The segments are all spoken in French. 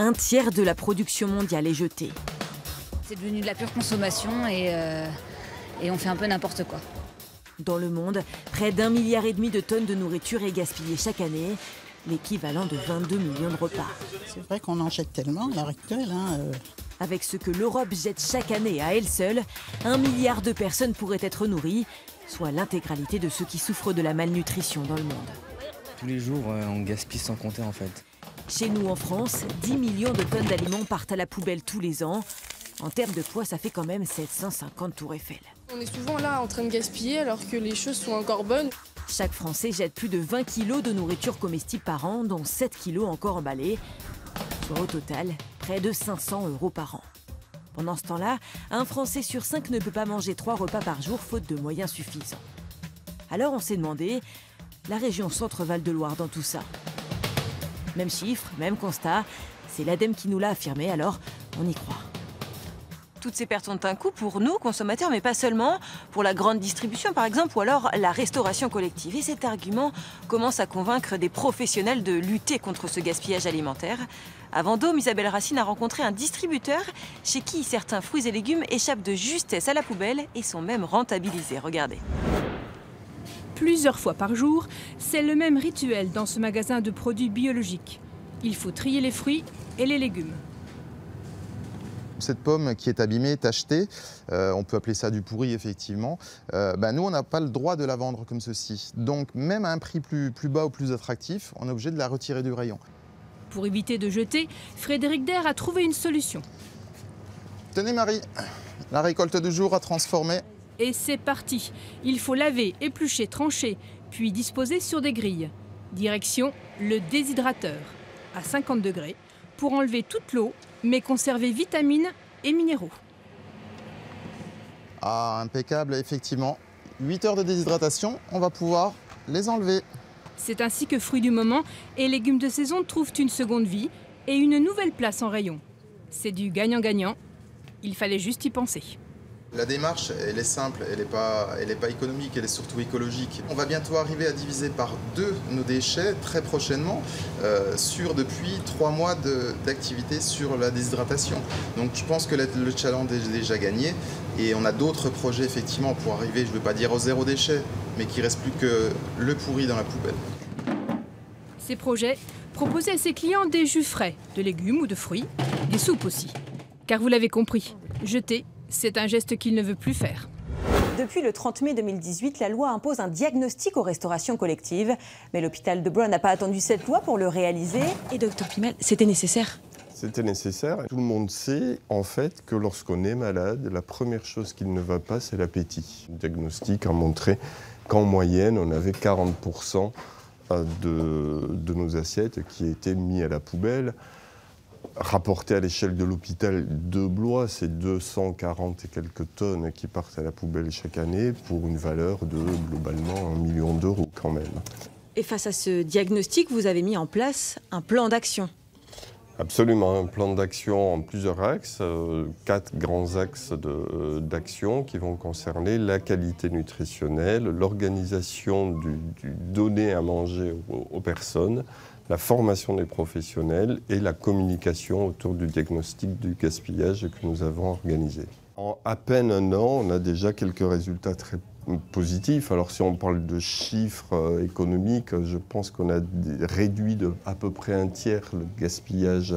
Un tiers de la production mondiale est jetée. C'est devenu de la pure consommation et on fait un peu n'importe quoi. Dans le monde, près d'1,5 milliard de tonnes de nourriture est gaspillée chaque année, l'équivalent de 22 millions de repas. C'est vrai qu'on en jette tellement à l'heure actuelle. Avec ce que l'Europe jette chaque année à elle seule, 1 milliard de personnes pourraient être nourries, soit l'intégralité de ceux qui souffrent de la malnutrition dans le monde. Tous les jours, on gaspille sans compter en fait. Chez nous en France, 10 millions de tonnes d'aliments partent à la poubelle tous les ans. En termes de poids, ça fait quand même 750 tours Eiffel. On est souvent là en train de gaspiller alors que les choses sont encore bonnes. Chaque Français jette plus de 20 kilos de nourriture comestible par an, dont 7 kilos encore emballés. Soit au total, près de 500 € par an. Pendant ce temps-là, un Français sur 5 ne peut pas manger 3 repas par jour faute de moyens suffisants. Alors on s'est demandé, la région Centre-Val de Loire dans tout ça. Même chiffre, même constat, c'est l'ADEME qui nous l'a affirmé, alors on y croit. Toutes ces pertes ont un coût pour nous, consommateurs, mais pas seulement, pour la grande distribution par exemple, ou alors la restauration collective. Et cet argument commence à convaincre des professionnels de lutter contre ce gaspillage alimentaire. À Vendôme, Isabelle Racine a rencontré un distributeur chez qui certains fruits et légumes échappent de justesse à la poubelle et sont même rentabilisés. Regardez. Plusieurs fois par jour, c'est le même rituel dans ce magasin de produits biologiques. Il faut trier les fruits et les légumes. Cette pomme qui est abîmée, tachetée, on peut appeler ça du pourri effectivement, nous on n'a pas le droit de la vendre comme ceci. Donc même à un prix plus bas ou plus attractif, on est obligé de la retirer du rayon. Pour éviter de jeter, Frédéric Der a trouvé une solution. Tenez Marie, la récolte du jour à transformer. Et c'est parti. Il faut laver, éplucher, trancher, puis disposer sur des grilles. Direction le déshydrateur, à 50 degrés, pour enlever toute l'eau, mais conserver vitamines et minéraux. Ah, impeccable, effectivement. 8 heures de déshydratation, on va pouvoir les enlever. C'est ainsi que fruits du moment et légumes de saison trouvent une seconde vie et une nouvelle place en rayon. C'est du gagnant-gagnant. Il fallait juste y penser. La démarche, elle est simple, elle n'est pas économique, elle est surtout écologique. On va bientôt arriver à diviser par 2 nos déchets très prochainement depuis 3 mois d'activité sur la déshydratation. Donc je pense que le challenge est déjà gagné et on a d'autres projets effectivement pour arriver, je ne veux pas dire au zéro déchet, mais qu'il ne reste plus que le pourri dans la poubelle. Ces projets, proposer à ses clients des jus frais, de légumes ou de fruits, des soupes aussi. Car vous l'avez compris, jeter, c'est un geste qu'il ne veut plus faire. Depuis le 30 mai 2018, la loi impose un diagnostic aux restaurations collectives. Mais l'hôpital de Blois n'a pas attendu cette loi pour le réaliser. Et Dr Pimel, c'était nécessaire? C'était nécessaire. Tout le monde sait en fait que lorsqu'on est malade, la première chose qui ne va pas, c'est l'appétit. Le diagnostic a montré qu'en moyenne, on avait 40% de nos assiettes qui étaient mis à la poubelle. Rapporté à l'échelle de l'hôpital de Blois, c'est 240 et quelques tonnes qui partent à la poubelle chaque année pour une valeur de globalement 1 million d'euros quand même. Et face à ce diagnostic, vous avez mis en place un plan d'action. Absolument, un plan d'action en plusieurs axes, 4 grands axes d'action qui vont concerner la qualité nutritionnelle, l'organisation du donner à manger aux personnes, la formation des professionnels et la communication autour du diagnostic du gaspillage que nous avons organisé. En à peine un an, on a déjà quelques résultats très positifs. Alors si on parle de chiffres économiques, je pense qu'on a réduit de à peu près un tiers le gaspillage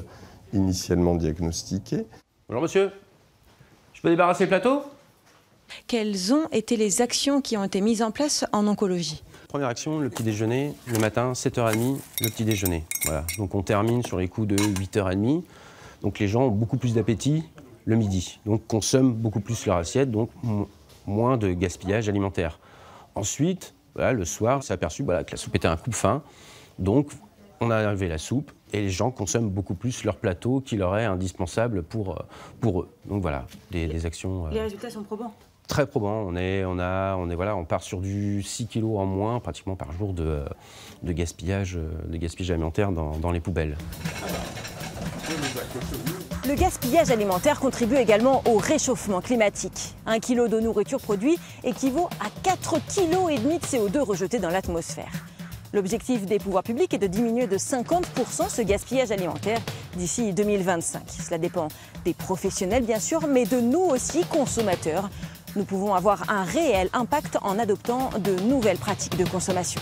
initialement diagnostiqué. Bonjour monsieur, je peux débarrasser le plateau? Quelles ont été les actions qui ont été mises en place en oncologie? Première action, le petit déjeuner, le matin, 7h30, le petit déjeuner. Voilà. Donc on termine sur les coups de 8h30. Donc les gens ont beaucoup plus d'appétit le midi, donc consomment beaucoup plus leur assiette, donc moins de gaspillage alimentaire. Ensuite, voilà, le soir, on s'est aperçu que la soupe était un coup fin, donc on a enlevé la soupe et les gens consomment beaucoup plus leur plateau qui leur est indispensable pour eux. Donc voilà, des actions... Les résultats sont probants. Très probant, on part sur du 6 kg en moins pratiquement par jour de gaspillage alimentaire dans les poubelles. Le gaspillage alimentaire contribue également au réchauffement climatique. 1 kg de nourriture produit équivaut à 4,5 kg de CO2 rejetés dans l'atmosphère. L'objectif des pouvoirs publics est de diminuer de 50% ce gaspillage alimentaire d'ici 2025. Cela dépend des professionnels bien sûr, mais de nous aussi, consommateurs. Nous pouvons avoir un réel impact en adoptant de nouvelles pratiques de consommation.